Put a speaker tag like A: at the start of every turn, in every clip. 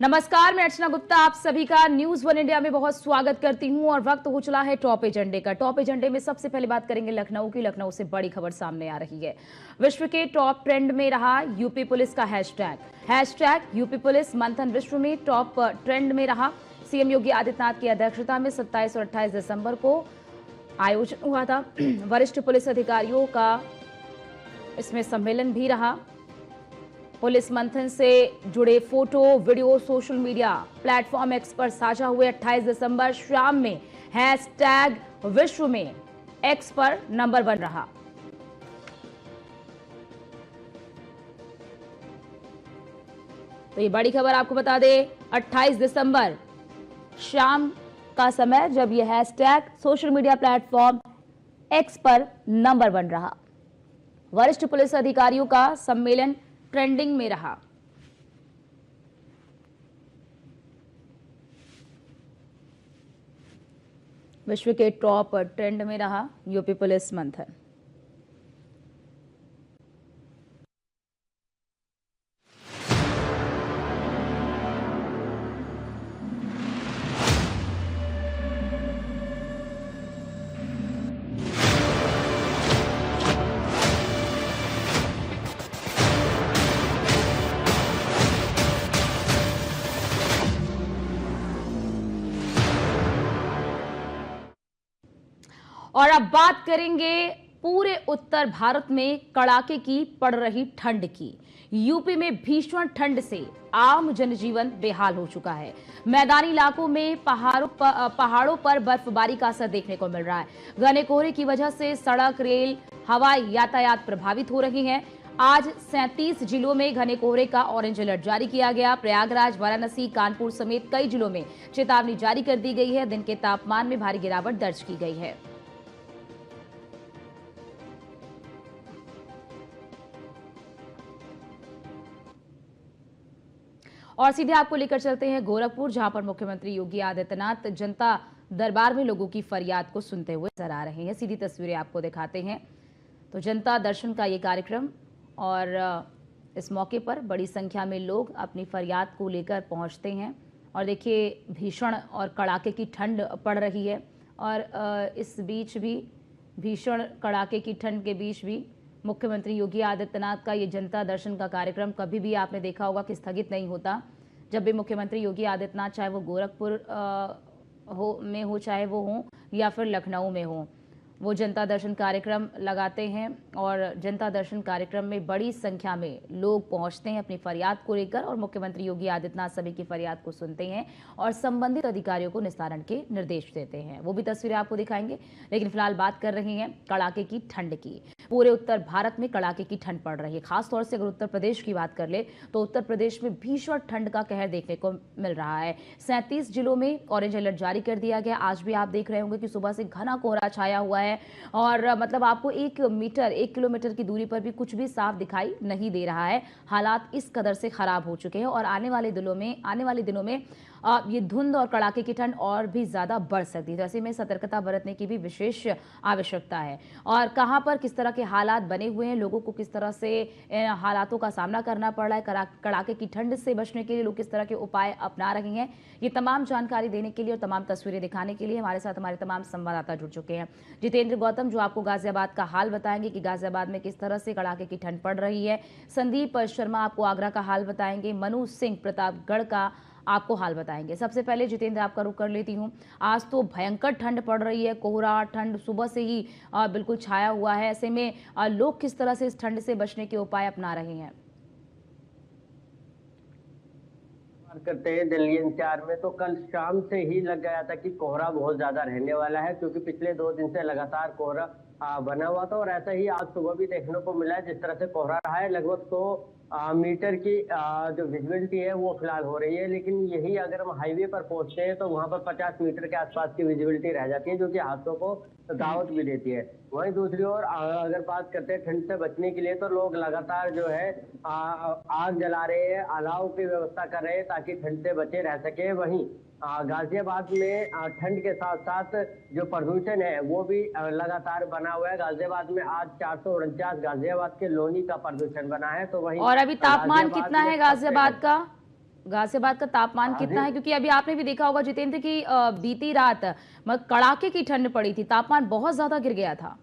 A: नमस्कार, मैं अर्चना गुप्ता आप सभी का न्यूज वन इंडिया में बहुत स्वागत करती हूं और वक्त हो चला है टॉप एजेंडे का। टॉप एजेंडे में सबसे पहले बात करेंगे लखनऊ की। लखनऊ से बड़ी खबर सामने आ रही है। विश्व के टॉप ट्रेंड में रहा यूपी पुलिस का हैशटैग यूपी पुलिस मंथन विश्व में टॉप ट्रेंड में रहा। सीएम योगी आदित्यनाथ की अध्यक्षता में 27 और 28 दिसंबर को आयोजन हुआ था। वरिष्ठ पुलिस अधिकारियों का इसमें सम्मेलन भी रहा। पुलिस मंथन से जुड़े photo video social media platform x पर साझा हुए। 28 दिसंबर शाम में हैशटैग विश्व में एक्स पर नंबर 1 रहा। तो ये बड़ी खबर आपको बता दें, 28 दिसंबर शाम का समय जब यह hashtag social media platform x पर नंबर 1 रहा। वरिष्ठ पुलिस अधिकारियों का सम्मेलन ट्रेंडिंग में रहा। विश्व के टॉप ट्रेंड में रहा यूपी पुलिस मंथन। और अब बात करेंगे पूरे उत्तर भारत में कड़ाके की पड़ रही ठंड की। यूपी में भीषण ठंड से आम जनजीवन बेहाल हो चुका है। मैदानी इलाकों में पहाड़ों पर बर्फबारी का असर देखने को मिल रहा है। घने कोहरे की वजह से सड़क, रेल, हवाई यातायात प्रभावित हो रही है। आज 37 जिलों में घने कोहरे का ऑरेंज अलर्ट जारी किया गया। प्रयागराज, वाराणसी, कानपुर समेत कई जिलों में चेतावनी जारी कर दी गई है। दिन के तापमान में भारी गिरावट दर्ज की गई है। और सीधे आपको लेकर चलते हैं गोरखपुर, जहां पर मुख्यमंत्री योगी आदित्यनाथ जनता दरबार में लोगों की फरियाद को सुनते हुए नजर आ रहे हैं। सीधी तस्वीरें आपको दिखाते हैं। तो जनता दर्शन का ये कार्यक्रम और इस मौके पर बड़ी संख्या में लोग अपनी फरियाद को लेकर पहुंचते हैं। और देखिए, भीषण और कड़ाके की ठंड पड़ रही है और इस बीच भी भीषण कड़ाके की ठंड के बीच भी मुख्यमंत्री योगी आदित्यनाथ का ये जनता दर्शन का कार्यक्रम कभी भी आपने देखा होगा कि स्थगित नहीं होता। जब भी मुख्यमंत्री योगी आदित्यनाथ, चाहे वो गोरखपुर में हो, चाहे वो हो या फिर लखनऊ में हो, वो जनता दर्शन कार्यक्रम लगाते हैं और जनता दर्शन कार्यक्रम में बड़ी संख्या में लोग पहुंचते हैं अपनी फरियाद को लेकर और मुख्यमंत्री योगी आदित्यनाथ सभी की फरियाद को सुनते हैं और संबंधित अधिकारियों को निस्तारण के निर्देश देते हैं। वो भी तस्वीरें आपको दिखाएंगे, लेकिन फिलहाल बात कर रहे हैं कड़ाके की ठंड की। पूरे उत्तर भारत में कड़ाके की ठंड पड़ रही है। खासतौर से अगर उत्तर प्रदेश की बात कर ले तो उत्तर प्रदेश में भीषण ठंड का कहर देखने को मिल रहा है। 37 जिलों में ऑरेंज अलर्ट जारी कर दिया गया। आज भी आप देख रहे होंगे कि सुबह से घना कोहरा छाया हुआ है और मतलब आपको 1 किलोमीटर की दूरी पर भी कुछ भी साफ दिखाई नहीं दे रहा है। हालात इस कदर से खराब हो चुके हैं और आने वाले दिनों में ये धुंध और कड़ाके की ठंड और भी ज्यादा बढ़ सकती है। तो ऐसे में सतर्कता बरतने की भी विशेष आवश्यकता है। और कहां पर किस तरह के हालात बने हुए हैं, लोगों को किस तरह से हालातों का सामना करना पड़ रहा है, कड़ाके की ठंड से बचने के लिए लोग किस तरह के उपाय अपना रहे हैं, ये तमाम जानकारी देने के लिए और तमाम तस्वीरें दिखाने के लिए हमारे साथ हमारे तमाम संवाददाता जुड़ चुके हैं। जितेंद्र गौतम जो आपको गाजियाबाद का हाल बताएंगे कि गाजियाबाद में किस तरह से कड़ाके की ठंड पड़ रही है। संदीप शर्मा आपको आगरा का हाल बताएंगे। मनु सिंह प्रतापगढ़ का आपको हाल बताएंगे। सबसे पहले जितेंद्र, आपका रुख कर लेती हूं। आज तो भयंकर ठंड पड़ रही है, कोहरा ठंड सुबह से ही बिल्कुल छाया हुआ है। ऐसे में लोग किस तरह से इस ठंड से बचने के उपाय अपना रहे हैं?
B: करते हैं दिल्ली एनसीआर में तो कल शाम से ही लग गया था कि कोहरा बहुत ज्यादा रहने वाला है, क्योंकि पिछले 2 दिन से लगातार कोहरा बना हुआ था और ऐसा ही आज सुबह भी देखने को मिला है। जिस तरह से कोहरा रहा है, लगभग 100 मीटर की जो विजिबिलिटी है वो फिलहाल हो रही है। लेकिन यही अगर हम हाईवे पर पहुंचते हैं तो वहां पर 50 मीटर के आसपास की विजिबिलिटी रह जाती है, जो कि हादसों को दावत भी देती है। वहीं दूसरी ओर अगर बात करते हैं ठंड से बचने के लिए, तो लोग लगातार जो है आग जला रहे हैं, अलाव की व्यवस्था कर रहे हैं ताकि ठंड से बचे रह सके। वहीं गाजियाबाद में ठंड के साथ साथ जो प्रदूषण है वो भी लगातार बना हुआ है। गाजियाबाद में आज 449 गाजियाबाद के लोनी का प्रदूषण बना है। तो वहीं
A: और अभी तापमान कितना है गाजियाबाद का? गाजियाबाद का तापमान कितना है? क्योंकि अभी आपने भी देखा होगा जितेंद्र की बीती रात कड़ाके की ठंड पड़ी थी, तापमान बहुत ज्यादा गिर गया था।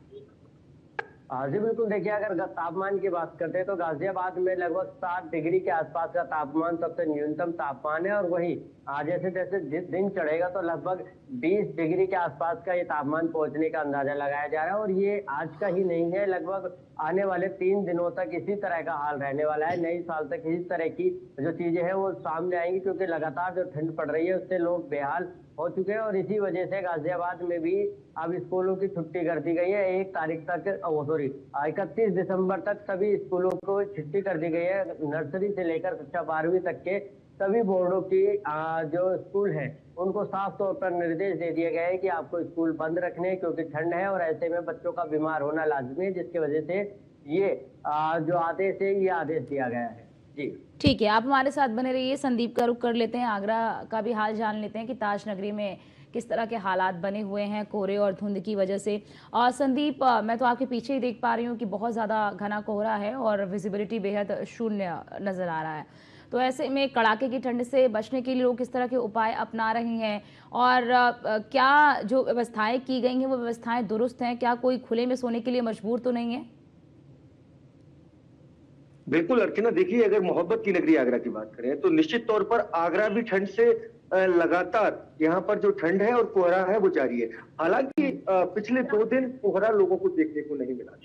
B: हाँ जी बिल्कुल, देखिए अगर तापमान की बात करते हैं तो गाजियाबाद में लगभग 7 डिग्री के आसपास का तापमान सबसे न्यूनतम तापमान है। और वही जैसे जैसे दिन चढ़ेगा तो लगभग 20 डिग्री के आसपास का ये तापमान पहुंचने का अंदाजा लगाया जा रहा है। और ये आज का ही नहीं है, लगभग आने वाले 3 दिनों तक इसी तरह का हाल रहने वाला है। नई साल तक इसी तरह की जो चीजें हैं वो सामने आएंगी, क्योंकि लगातार जो ठंड पड़ रही है उससे लोग बेहाल हो चुके हैं। और इसी वजह से गाजियाबाद में भी अब स्कूलों की छुट्टी कर दी गई है। 1 तारीख तक, सॉरी 31 दिसंबर तक सभी स्कूलों को छुट्टी कर दी गई है। नर्सरी से लेकर कक्षा 12वीं तक के सभी बोर्डों की जो स्कूल हैं उनको साफ तौर पर निर्देश दे दिए गए हैं कि आपको स्कूल बंद रखने हैं, क्योंकि ठंड है और ऐसे में बच्चों का बीमार होना लाजमी है, जिसकी वजह से ये जो आदेश है ये आदेश दिया गया है। जी
A: ठीक है, आप हमारे साथ बने रहिए। संदीप का रुख कर लेते हैं, आगरा का भी हाल जान लेते हैं कि ताज नगरी में किस तरह के हालात बने हुए हैं कोहरे और धुंध की वजह से। और संदीप, मैं तो आपके पीछे ही देख पा रही हूँ कि बहुत ज़्यादा घना कोहरा है और विजिबिलिटी बेहद शून्य नज़र आ रहा है। तो ऐसे में कड़ाके की ठंड से बचने के लिए लोग किस तरह के उपाय अपना रहे हैं, और क्या जो व्यवस्थाएं की गई हैं वो व्यवस्थाएं दुरुस्त हैं? क्या कोई खुले में सोने के लिए मजबूर तो नहीं है?
C: बिल्कुल अर्चना, देखिए अगर मोहब्बत की नगरी आगरा की बात करें तो निश्चित तौर पर आगरा भी ठंड से लगातार यहाँ पर जो ठंड है और कोहरा है वो जारी है। हालांकि पिछले 2 दिन कोहरा लोगों को देखने को नहीं मिला।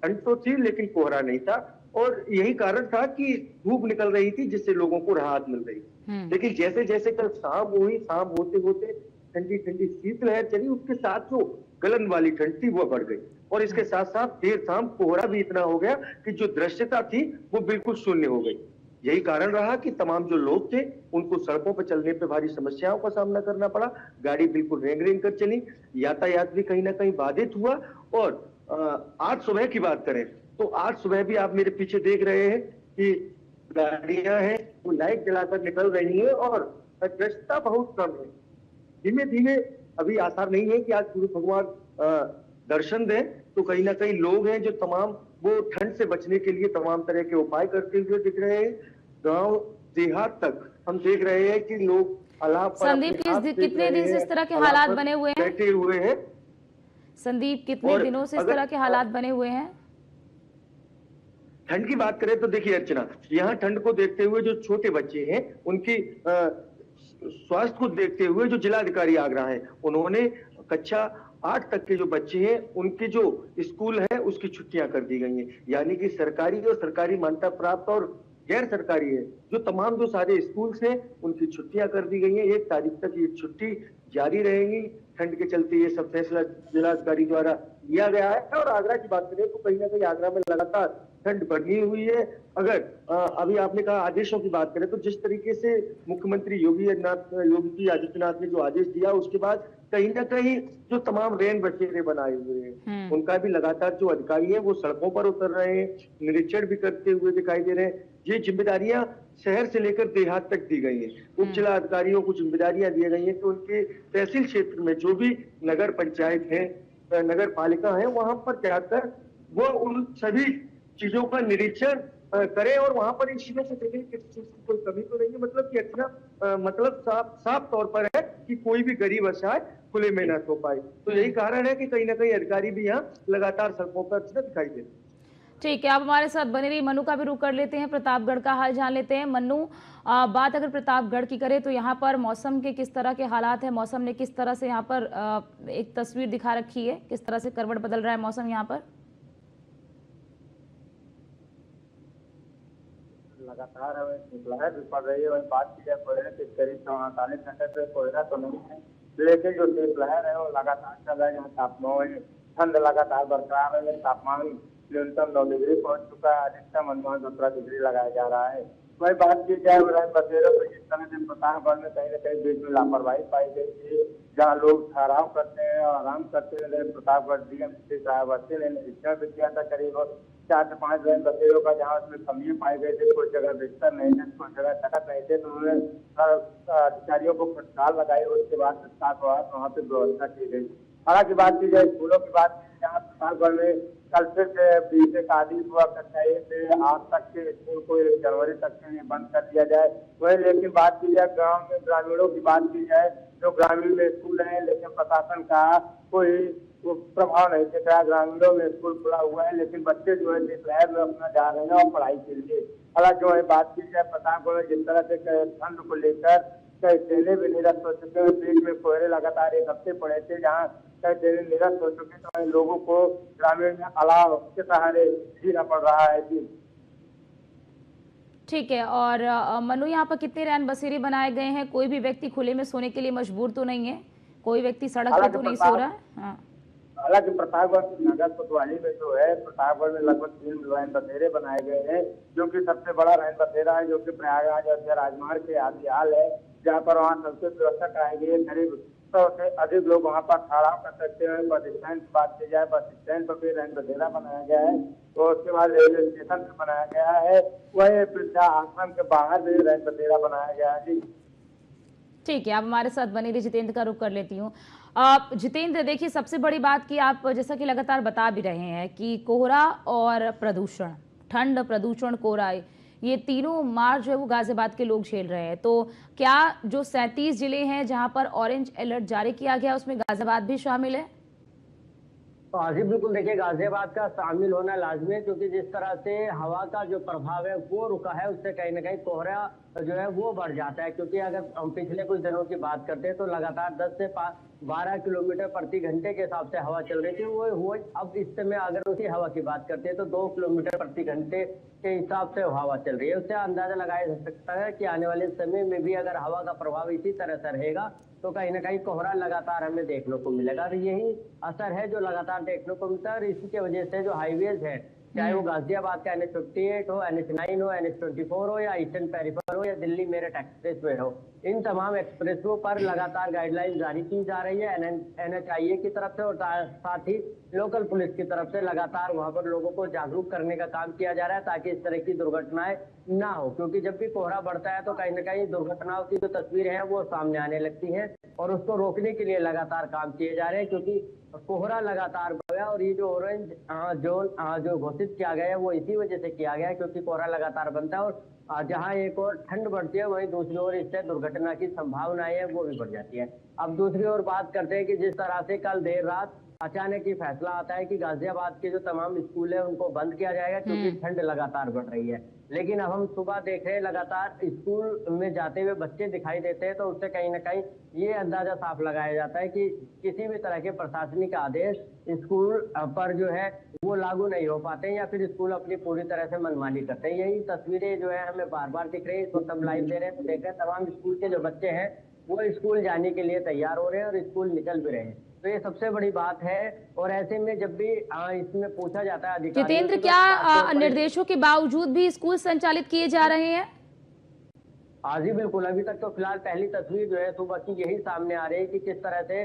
C: ठंड तो थी लेकिन कोहरा नहीं था, और यही कारण था कि धूप निकल रही थी जिससे लोगों को राहत मिल रही। लेकिन जैसे जैसे कल शाम हुई, शाम होते होते ठंडी ठंडी शीतलहर चली, उसके साथ जो गलन वाली ठंड थी वो बढ़ गई। और इसके साथ साथ देर शाम कोहरा भी इतना हो गया कि जो दृश्यता थी वो बिल्कुल शून्य हो गई। यही कारण रहा कि तमाम जो लोग थे उनको सड़कों पर चलने पे भारी समस्याओं का सामना करना पड़ा। गाड़ी बिल्कुल रेंग रेंग कर चली, यातायात भी कहीं ना कहीं बाधित हुआ। और आज सुबह की बात करें तो आज सुबह भी आप मेरे पीछे देख रहे हैं कि गाड़ियां हैं वो लाइट जलाकर निकल रही है और दृश्यता बहुत कम है। धीमे धीमे अभी आसार नहीं है कि आज सूर्य भगवान दर्शन दें, तो कहीं ना कहीं लोग हैं जो तमाम वो ठंड से बचने के लिए तमाम तरह के उपाय करते हुए दिख रहे हैं। गांव देहात तक हम देख रहे हैं कि लोग अलाव पर
A: संदीप, कितने दिन से इस तरह के हालात बने हुए हैं?
C: बैठे हुए हैं।
A: संदीप, कितने दिनों से इस तरह के हालात बने हुए हैं?
C: ठंड की बात करें तो देखिए अर्चना, यहाँ ठंड को देखते हुए जो छोटे बच्चे हैं उनकी स्वास्थ्य को देखते हुए जो जिलाधिकारी आगरा है उन्होंने कक्षा 8 तक के जो बच्चे हैं उनके जो स्कूल है उसकी छुट्टियां कर दी गई हैं। यानी कि सरकारी और सरकारी मान्यता प्राप्त और गैर सरकारी है जो तमाम जो सारे स्कूल्स हैं उनकी छुट्टियां कर दी गई हैं। 1 तारीख तक ये छुट्टी जारी रहेगी। ठंड के चलते ये सब फैसला जिलाधिकारी द्वारा लिया गया है। और आगरा की बात करें तो कहीं ना कहीं आगरा में लगातार ठंड बढ़ी हुई है। अगर अभी आपने कहा आदेशों की बात करें तो जिस तरीके से मुख्यमंत्री योगी आदित्यनाथ ने जो आदेश दिया उसके बाद कहीं ना कहीं जो तमाम रेन बसेरे बनाए हुए हैं उनका भी लगातार जो अधिकारी है वो सड़कों पर उतर रहे हैं, निरीक्षण भी करते हुए दिखाई दे रहे हैं। ये जिम्मेदारियां शहर से लेकर देहात तक दी गई हैं। उप जिला अधिकारियों को जिम्मेदारियां दी गई हैं कि उनके तहसील क्षेत्र में जो भी नगर पंचायत है, नगर पालिका है, वहां पर जाकर वो उन सभी चीजों का निरीक्षण करें और वहां पर इन चीजों को देखें कि किसी चीज की कोई कमी तो नहीं है। मतलब कि अच्छा मतलब साफ तौर पर है कि कोई भी गरीब असहाय खुले में न सो पाए। तो यही कारण है कि कहीं ना कहीं अधिकारी भी यहाँ लगातार सड़कों पर दिखाई दे रहे हैं।
A: ठीक है, आप हमारे साथ बने रहिए। मनु का भी रुख कर लेते हैं, प्रतापगढ़ का हाल जान लेते हैं। मनु, बात अगर प्रतापगढ़ की करें तो यहाँ पर मौसम के किस तरह के हालात हैं? मौसम ने किस तरह से यहाँ पर एक तस्वीर दिखा रखी है, किस तरह से करवट बदल रहा है मौसम यहाँ पर?
D: लगातार हमें शीतलहर भी पड़ रही है। वही बात की जाए कोयले की, करीब 48 घंटे से कोयला तो नहीं है, लेकिन जो शीतलहर है वो लगातार चल रहा है। यहाँ तापमान ठंड लगातार बरकरार है। तापमान न्यूनतम 9 डिग्री पहुंच चुका है, अधिकतम अनुमान 17 डिग्री लगाया जा रहा है। वही बात की जाए बसेरों पर, जिस तरह से प्रतापगढ़ में कहीं न कहीं बीच में लापरवाही पाई गई थी, जहाँ लोग ठहराव करते हैं और आराम करते हैं। प्रतापगढ़ डीएम श्रावस्ती ने निरीक्षण भी किया था करीब 4 से 5 लाइन बसेरों का, जहाँ उसमें कमियां पाई गई थी। कुछ जगह बिस्तर नहीं थे, कुछ जगह तखत नहीं थे, तो उन्होंने अधिकारियों को फटकार लगाई। उसके बाद वहाँ पे व्यवस्था की गई। हालांकि बात की जाए स्कूलों की बात की, जहाँ प्रतापगढ़ में कल से 20 हुआ कक्षा 1 से आज तक के स्कूल को 1 जनवरी तक के लिए बंद कर दिया जाए। वही लेकिन बात की जाए गांव में ग्रामीणों की बात की जाए, जो ग्रामीण में स्कूल है लेकिन प्रशासन का कोई प्रभाव नहीं दिख रहा। ग्रामीणों में स्कूल खुला हुआ है लेकिन बच्चे जो है दोपहर में अपना जा रहे हैं और पढ़ाई के लिए। हालांकि जो है बात की जाए प्रतापगढ़ में जिस तरह से ठंड को लेकर कई ट्रेनें भी निरस्त हो चुके हैं। बीच में कोहरे लगातार 1 हफ्ते पड़े थे जहाँ कई ट्रेनें निरस्त हो चुकी, तो लोगों को ग्रामीण में अलाव के सहारे जीना पड़ रहा है। जी
A: ठीक है। और मनु, यहाँ पर कितने रैन बसेरे बनाए गए हैं? कोई भी व्यक्ति खुले में सोने के लिए मजबूर तो नहीं है? कोई व्यक्ति सड़क पर तो नहीं सो रहा है? हाँ।
D: हालांकि प्रतापगढ़ नगर कोतवाली में जो है प्रतापगढ़ में लगभग 3 रैन बसेरे बनाए गए हैं, जो कि सबसे बड़ा रैन बसेरा है जो कि प्रयागराज और राजमार्ग के आदियाल है, जहाँ पर वहाँ सबसे व्यवस्था कराई गई है। करीब 100 से अधिक लोग वहाँ पर ठहराव कर सकते हैं। बस स्टैंड की बात की जाए, बस स्टैंड पर भी रैन बसेरा बनाया गया है और उसके बाद रेलवे स्टेशन पर बनाया गया है। वही वृद्धा आश्रम के बाहर भी रैन बसेरा बनाया गया है। जी
A: ठीक है, आप हमारे साथ बने रहिए। जितेंद्र का रुख कर लेती हूँ। जितेंद्र, देखिए सबसे बड़ी बात कि आप जैसा कि लगातार बता भी रहे हैं कि कोहरा और प्रदूषण, ठंड, प्रदूषण, कोहरा, ये तीनों मार जो है वो गाजियाबाद के लोग झेल रहे हैं। तो क्या जो 37 जिले हैं जहां पर ऑरेंज अलर्ट जारी किया गया उसमें गाजियाबाद भी शामिल है?
B: हाँ जी बिल्कुल, देखिए गाजियाबाद का शामिल होना लाजमी है, क्योंकि जिस तरह से हवा का जो प्रभाव है वो रुका है, उससे कहीं ना कहीं कोहरा जो है वो बढ़ जाता है। क्योंकि अगर हम पिछले कुछ दिनों की बात करते हैं तो लगातार 10 से 12 किलोमीटर प्रति घंटे के हिसाब से हवा चल रही थी। वो अब इस समय अगर उसी हवा की बात करते हैं तो 2 किलोमीटर प्रति घंटे के हिसाब से हवा चल रही है। उससे अंदाजा लगाया जा सकता है कि आने वाले समय में भी अगर हवा का प्रभाव इसी तरह से रहेगा तो कहीं ना कहीं कोहरा लगातार हमें देखने को मिलेगा। और यही असर है जो लगातार देखने को मिलता है। और इसी की वजह से जो हाईवेज है, चाहे वो गाजियाबाद का NH58 हो, NH9 हो, NH24 हो या ईस्टर्न पेरिफेरल हो या दिल्ली मेरठ एक्सप्रेसवे हो, इन तमाम एक्सप्रेसवे पर लगातार गाइडलाइन जारी की जा रही है NHIA की तरफ से और साथ ही लोकल पुलिस की तरफ से लगातार वहां पर लोगों को जागरूक करने का काम किया जा रहा है ताकि इस तरह की दुर्घटनाएं ना हो। क्योंकि जब भी कोहरा बढ़ता है तो कहीं ना कहीं दुर्घटनाओं की जो तस्वीरें हैं वो सामने आने लगती हैं और उसको रोकने के लिए लगातार काम किए जा रहे हैं। क्योंकि कोहरा लगातार बढ़ गया और ये जो ऑरेंज जोन जो घोषित किया गया है वो इसी वजह से किया गया है, क्योंकि कोहरा लगातार बनता है और जहां एक और ठंड बढ़ती है वहीं दूसरी ओर इससे दुर्घटना की संभावनाएं है वो भी बढ़ जाती है। अब दूसरी ओर बात करते हैं कि जिस तरह से कल देर रात अचानक ही फैसला आता है कि गाजियाबाद के जो तमाम स्कूल है उनको बंद किया जाएगा क्योंकि ठंड लगातार बढ़ रही है। लेकिन अब हम सुबह देख रहे हैं लगातार स्कूल में जाते हुए बच्चे दिखाई देते हैं, तो उससे कहीं ना कहीं ये अंदाजा साफ लगाया जाता है कि किसी भी तरह के प्रशासनिक आदेश स्कूल पर जो है वो लागू नहीं हो पाते या फिर स्कूल अपनी पूरी तरह से मनमानी करते हैं। यही तस्वीरें जो है हमें बार बार दिख रही है। इसको सब लाइव दे रहे हैं तो देख रहे हैं तमाम स्कूल के जो बच्चे हैं वो स्कूल जाने के लिए तैयार हो रहे हैं और स्कूल निकल भी रहे हैं। तो ये सबसे बड़ी बात है। और ऐसे में जब भी इसमें पूछा जाता है
A: जितेंद्र, क्या निर्देशों के बावजूद भी स्कूल संचालित किए जा रहे हैं?
B: हाँ जी बिल्कुल, अभी तक तो फिलहाल पहली तस्वीर जो है सुबह की यही सामने आ रही है कि किस तरह से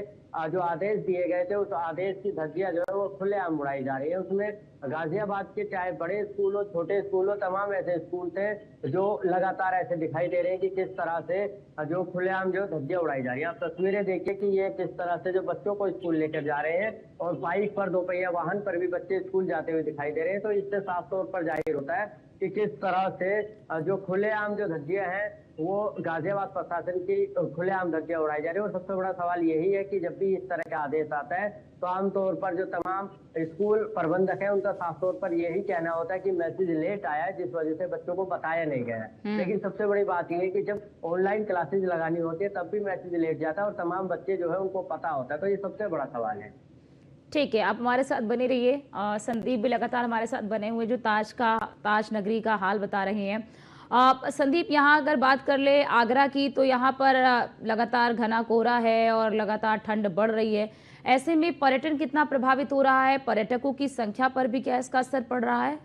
B: जो आदेश दिए गए थे उस आदेश की धज्जियां जो है वो खुलेआम उड़ाई जा रही है। उसमें गाजियाबाद के चाहे बड़े स्कूल हो, छोटे स्कूल हो, तमाम ऐसे स्कूल थे जो लगातार ऐसे दिखाई दे रहे हैं कि किस तरह से जो खुलेआम जो धज्जियां उड़ाई जा रही है। आप तस्वीरें देखिए कि ये किस तरह से जो बच्चों को स्कूल लेकर जा रहे हैं और बाइक पर, दोपहिया वाहन पर भी बच्चे स्कूल जाते हुए दिखाई दे रहे हैं। तो इससे साफ तौर पर जाहिर होता है कि किस तरह से जो खुलेआम जो धज्जियां हैं वो गाजियाबाद प्रशासन की खुलेआम धज्जियां उड़ाई जा रही है। और सबसे बड़ा सवाल यही है कि जब भी इस तरह का आदेश आता है तो आमतौर पर जो तमाम स्कूल प्रबंधक है उनका साफ तौर पर यही कहना होता है कि मैसेज लेट आया है जिस वजह से बच्चों को बताया नहीं गया है। लेकिन सबसे बड़ी बात यह है कि जब ऑनलाइन क्लासेज लगानी होती है तब भी मैसेज लेट जाता है और तमाम बच्चे जो है उनको पता होता है। तो ये सबसे बड़ा सवाल है।
A: ठीक है, आप हमारे साथ बने रहिए। संदीप भी लगातार हमारे साथ बने हुए जो ताज नगरी का हाल बता रहे हैं। संदीप, यहाँ अगर बात कर ले आगरा की तो यहाँ पर लगातार घना कोहरा है और लगातार ठंड बढ़ रही है। ऐसे में पर्यटन कितना प्रभावित हो रहा है? पर्यटकों की संख्या पर भी क्या इसका असर पड़ रहा है?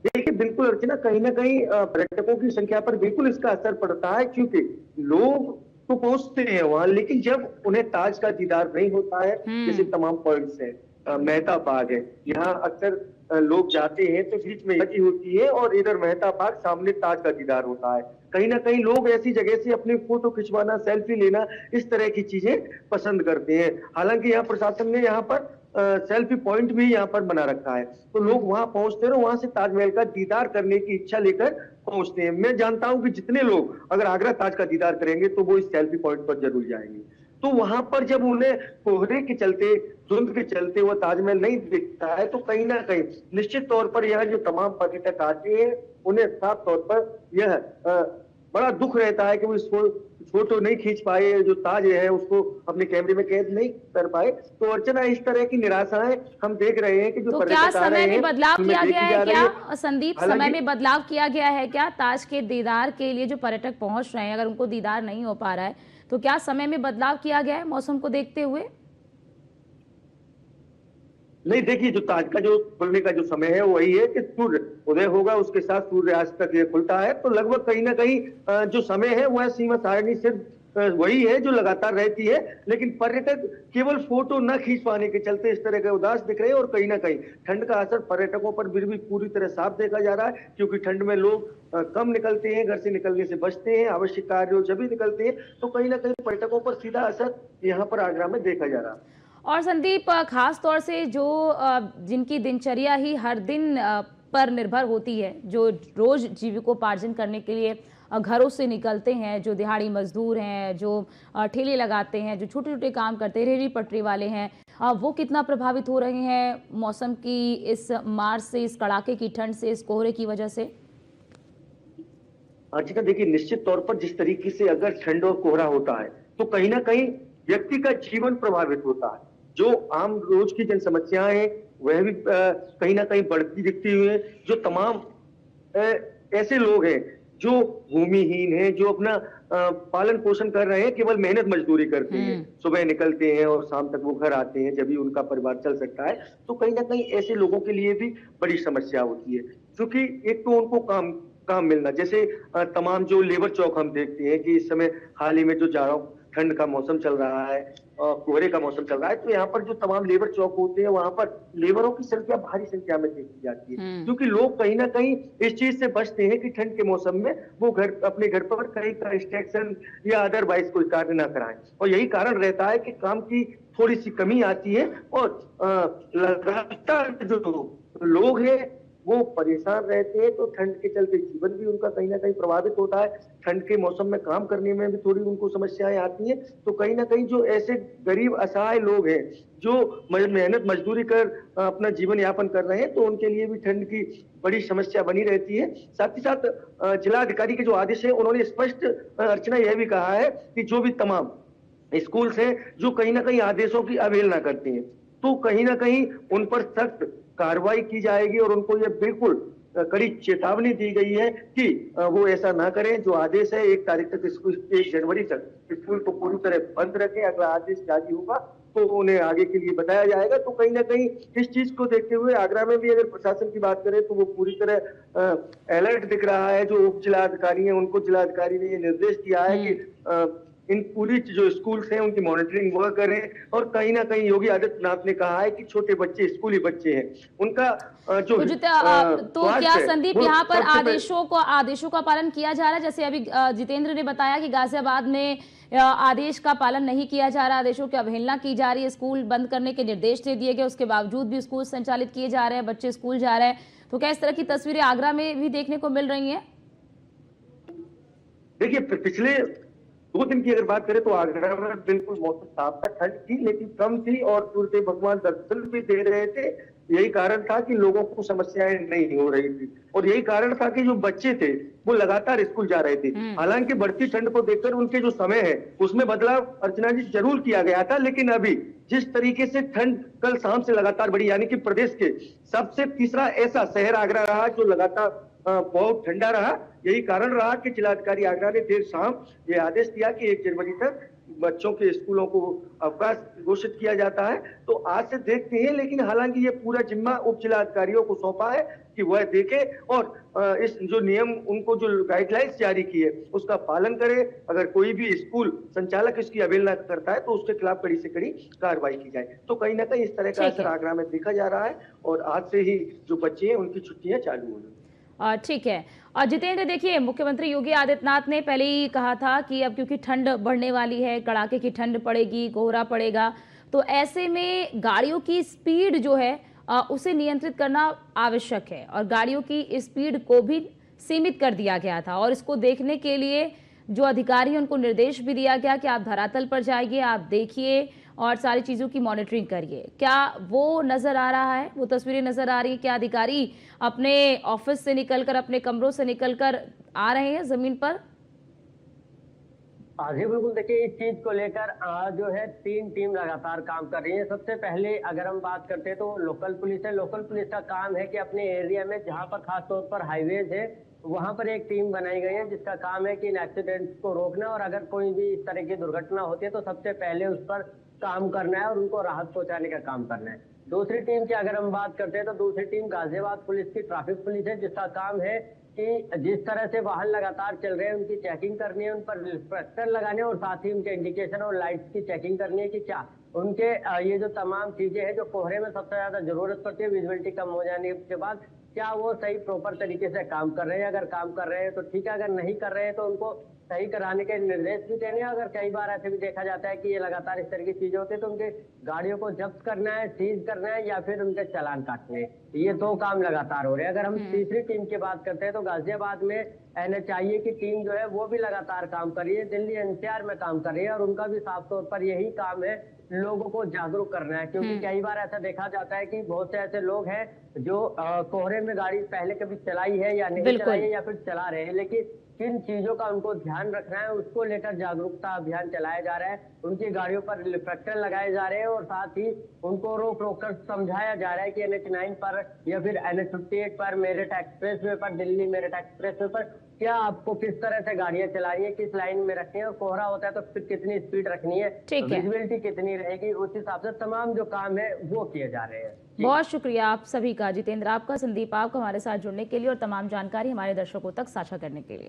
C: देखिए बिल्कुल अर्चना, कहीं ना कहीं पर्यटकों की संख्या पर बिल्कुल इसका असर पड़ता है, क्योंकि लोग तो पहुंचते हैं वहां लेकिन जब उन्हें ताज का दीदार नहीं होता है, जैसे तमाम पॉइंट्स है, मेहता बाग है, यहाँ अक्सर लोग जाते हैं तो बीच में लगी होती है और इधर मेहता बाग, सामने ताज का दीदार होता है। कहीं ना कहीं लोग ऐसी जगह से अपने फोटो खिंचवाना, सेल्फी लेना, इस तरह की चीजें पसंद करते हैं। हालांकि यहाँ प्रशासन ने यहाँ पर सेल्फी पॉइंट भी यहाँ पर बना रखा है, तो लोग वहां पहुंचते हैं और वहां से ताजमहल का दीदार करने की इच्छा लेकर पहुंचते हैं। मैं जानता हूं कि जितने लोग अगर आगरा ताज का दीदार करेंगे तो वो इस सेल्फी पॉइंट पर जरूर जाएंगे। तो वहां पर जब उन्हें कोहरे के चलते, धुंध के चलते वो ताजमहल नहीं दिखता है, तो कहीं ना कहीं निश्चित तौर पर यह जो तमाम पर्यटक आते हैं उन्हें साफ तौर पर यह बड़ा दुख रहता है कि वो इसको फोटो नहीं खींच पाए, जो ताज है उसको अपने कैमरे में कैद नहीं कर पाए। तो अर्चना, इस तरह की निराशाएं हम देख रहे हैं कि जो
A: तो क्या
C: पर्यटक आ रहे
A: समय में
C: हैं
A: बदलाव
C: उनमें
A: किया
C: देखी
A: गया
C: जा
A: है
C: रही
A: क्या संदीप? समय
C: हालांकि
A: में बदलाव किया गया है क्या? ताज के दीदार के लिए जो पर्यटक पहुंच रहे हैं, अगर उनको दीदार नहीं हो पा रहा है तो क्या समय में बदलाव किया गया है मौसम को देखते हुए?
C: नहीं, देखिए, जो ताज का जो खुलने का जो समय है वही है कि सूर्य उदय होगा, उसके साथ सूर्यास्त तक ये खुलता है। तो लगभग कहीं ना कहीं जो समय है वह सीमा सारणी सिर्फ वही है जो लगातार रहती है, लेकिन पर्यटक केवल फोटो न खींच पाने के चलते इस तरह के उदास दिख रहे हैं। और कहीं ना कहीं ठंड का असर पर्यटकों पर भी पूरी तरह साफ देखा जा रहा है, क्योंकि ठंड में लोग कम निकलते हैं, घर से निकलने से बचते हैं, आवश्यक कार्यों से भी निकलते हैं। तो कहीं ना कहीं पर्यटकों पर सीधा असर यहाँ पर आगरा में देखा जा रहा है।
A: और संदीप, खास तौर से जो जिनकी दिनचर्या ही हर दिन पर निर्भर होती है, जो रोज जीविकोपार्जन करने के लिए घरों से निकलते हैं, जो दिहाड़ी मजदूर हैं, जो ठेले लगाते हैं, जो छोटे छोटे काम करते हैं, रेहड़ी पटरी वाले हैं, वो कितना प्रभावित हो रहे हैं मौसम की इस मार से, इस कड़ाके की ठंड से, इस कोहरे की वजह से?
C: अर्चिता, देखिए, निश्चित तौर पर जिस तरीके से अगर ठंड और कोहरा होता है तो कहीं ना कहीं व्यक्ति का जीवन प्रभावित होता है। जो आम रोज की जन समस्याएं हैं वह भी कहीं ना कहीं बढ़ती दिखती हुई है। जो तमाम ऐसे लोग हैं जो भूमिहीन हैं, जो अपना पालन पोषण कर रहे हैं, केवल मेहनत मजदूरी करते हैं, सुबह निकलते हैं और शाम तक वो घर आते हैं, जब भी उनका परिवार चल सकता है। तो कहीं ना कहीं ऐसे लोगों के लिए भी बड़ी समस्या होती है, क्योंकि एक तो उनको काम मिलना, जैसे तमाम जो लेबर चौक हम देखते हैं कि इस समय हाल ही में जो जाड़ों ठंड का मौसम चल रहा है, कोहरे का मौसम चल रहा है, तो यहाँ पर जो तमाम लेबर चौक होते हैं वहां पर लेबरों की संख्या भारी संख्या में देखी जाती है, क्योंकि लोग कहीं ना कहीं इस चीज से बचते हैं कि ठंड के मौसम में वो अपने घर पर कहीं कंस्ट्रक्शन या अदरवाइज कोई कार्य ना कराएं। और यही कारण रहता है कि काम की थोड़ी सी कमी आती है और लगातार जो लोग हैं वो परेशान रहते हैं। तो ठंड के चलते जीवन भी उनका कहीं ना कहीं प्रभावित होता है। ठंड के मौसम में काम करने में भी थोड़ी उनको समस्याएं आती हैं। तो कहीं ना कहीं जो ऐसे गरीब असहाय लोग हैं जो मेहनत मजदूरी कर अपना जीवन यापन कर रहे हैं, तो उनके लिए भी ठंड की बड़ी समस्या बनी रहती है। साथ ही साथ जिलाधिकारी के जो आदेश है उन्होंने स्पष्ट अर्चना यह भी कहा है कि जो भी तमाम स्कूल्स हैं जो कहीं ना कहीं आदेशों की अवहेलना करते हैं, तो कहीं ना कहीं उन पर सख्त कार्रवाई की जाएगी। और उनको यह बिल्कुल कड़ी चेतावनी दी गई है कि वो ऐसा ना करें। जो आदेश है 1 तारीख तक, 1 जनवरी तक स्कूल को पूरी तरह बंद रखें। अगला आदेश जारी होगा तो उन्हें आगे के लिए बताया जाएगा। तो कहीं ना कहीं इस चीज को देखते हुए आगरा में भी अगर प्रशासन की बात करें तो वो पूरी तरह अलर्ट दिख रहा है। जो उप जिलाधिकारी है उनको जिलाधिकारी ने ये निर्देश दिया है कि इन पूरी जो स्कूल्स हैं उनकी मॉनिटरिंग वह करें। और कहीं ना कहीं योगी आदित्यनाथ ने कहा है कि छोटे बच्चे, स्कूली बच्चे हैं, उनका जो
A: तो क्या संदीप यहाँ पर आदेशों का पालन किया जा रहा है? जैसे अभी जितेंद्र ने बताया कि गाजियाबाद में आदेश का पालन नहीं किया जा रहा, आदेशों की अवहेलना की जा रही है, स्कूल बंद करने के निर्देश दे दिए गए, उसके बावजूद भी स्कूल संचालित किए जा रहे हैं, बच्चे स्कूल जा रहे हैं। तो क्या इस तरह की तस्वीरें आगरा में भी देखने को मिल रही है?
C: देखिए, पिछले 2 दिन की अगर बात करें तो आगरा में बिल्कुल मौसम साफ था, ठंड थी लेकिन कम थी और सूर्य भगवान दर्शन भी दे रहे थे। यही कारण था कि लोगों को समस्याएं नहीं हो रही थी और यही कारण था कि जो बच्चे थे वो लगातार स्कूल जा रहे थे। हालांकि बढ़ती ठंड को देखकर उनके जो समय है उसमें बदलाव अर्चना जी जरूर किया गया था, लेकिन अभी जिस तरीके से ठंड कल शाम से लगातार बढ़ी, यानी कि प्रदेश के सबसे तीसरा ऐसा शहर आगरा रहा जो लगातार बहुत ठंडा रहा। यही कारण रहा कि जिलाधिकारी आगरा ने देर शाम ये आदेश दिया कि 1 जनवरी तक बच्चों के स्कूलों को अवकाश घोषित किया जाता है। तो आज से देखते हैं, लेकिन हालांकि ये पूरा जिम्मा उप जिलाधिकारियों को सौंपा है कि वह देखें और इस जो नियम, उनको जो गाइडलाइंस जारी की है उसका पालन करे। अगर कोई भी स्कूल संचालक इसकी अवहेलना करता है तो उसके खिलाफ कड़ी से कड़ी कार्रवाई की जाए। तो कहीं ना कहीं इस तरह का असर आगरा में देखा जा रहा है और आज से ही जो बच्चे हैं उनकी छुट्टियां चालू हो गई।
A: ठीक है। और जितेंद्र, देखिए, मुख्यमंत्री योगी आदित्यनाथ ने पहले ही कहा था कि अब क्योंकि ठंड बढ़ने वाली है, कड़ाके की ठंड पड़ेगी, कोहरा पड़ेगा, तो ऐसे में गाड़ियों की स्पीड जो है उसे नियंत्रित करना आवश्यक है और गाड़ियों की स्पीड को भी सीमित कर दिया गया था और इसको देखने के लिए जो अधिकारी हैं उनको निर्देश भी दिया गया कि आप धरातल पर जाइए, आप देखिए और सारी चीजों की मॉनिटरिंग करिए। क्या वो नजर आ रहा है, वो तस्वीरें नजर आ रही है? क्या अधिकारी अपने ऑफिस से निकलकर, अपने कमरों से निकलकर आ रहे हैं जमीन पर?
B: जी बिल्कुल, देखिए इस चीज को लेकर जो है 3 टीम लगातार काम कर रही है। सबसे पहले अगर हम बात करते हैं तो लोकल पुलिस है। लोकल पुलिस का काम है कि अपने एरिया में जहां पर खासतौर पर हाईवेज है वहां पर एक टीम बनाई गई है जिसका काम है कि इन एक्सीडेंट्स को रोकना और अगर कोई भी इस तरह की दुर्घटना होती है तो सबसे पहले उस पर काम करना है और उनको राहत पहुंचाने का काम करना है। दूसरी टीम की अगर हम बात करते हैं तो दूसरी टीम गाजियाबाद पुलिस की ट्रैफिक पुलिस है जिसका काम है कि जिस तरह से वाहन लगातार चल रहे हैं उनकी चेकिंग करनी है, उन पर रिफ्लेक्टर लगाने और साथ ही उनके इंडिकेशन और लाइट्स की चेकिंग करनी है कि क्या उनके ये जो तमाम चीजें हैं जो कोहरे में सबसे ज्यादा जरूरत पड़ती है विजिबिलिटी कम हो जाने के बाद, क्या वो सही प्रॉपर तरीके से काम कर रहे हैं। अगर काम कर रहे हैं तो ठीक है, अगर नहीं कर रहे हैं तो उनको सही कराने के निर्देश भी देने हैं। अगर कई बार ऐसे भी देखा जाता है कि ये लगातार इस तरह की चीजें होती है तो उनके गाड़ियों को जब्त करना है, सीज करना है या फिर उनके चालान काटने हैं। ये 2 काम लगातार हो रहे हैं। अगर हम तीसरी टीम की बात करते हैं तो गाजियाबाद में NHIA की टीम जो है वो भी लगातार काम कर रही है, दिल्ली NCR में काम कर रही है और उनका भी साफ तौर पर यही काम है लोगों को जागरूक करना है। क्योंकि कई बार ऐसा देखा जाता है कि बहुत से ऐसे लोग हैं जो कोहरे में गाड़ी पहले कभी चलाई है या नहीं चलाई है या फिर चला रहे हैं, लेकिन किन चीजों का उनको ध्यान रखना है उसको लेकर जागरूकता अभियान चलाया जा रहा है। उनकी गाड़ियों पर रिफ्लेक्टर लगाए जा रहे हैं और साथ ही उनको रोक रोक कर समझाया जा रहा है कि NH9 पर या फिर NH58 पर, मेरठ एक्सप्रेसवे पर, दिल्ली मेरठ एक्सप्रेसवे पर क्या आपको किस तरह से गाड़ियां चलानी है, किस लाइन में रखनी है और कोहरा होता है तो फिर कितनी स्पीड रखनी है, विजिबिलिटी कितनी रहेगी, उस हिसाब से तमाम जो काम है वो किए जा रहे हैं।
A: बहुत शुक्रिया आप सभी का, जितेंद्र आपका, संदीप आपका हमारे साथ जुड़ने के लिए और तमाम जानकारी हमारे दर्शकों तक साझा करने के लिए।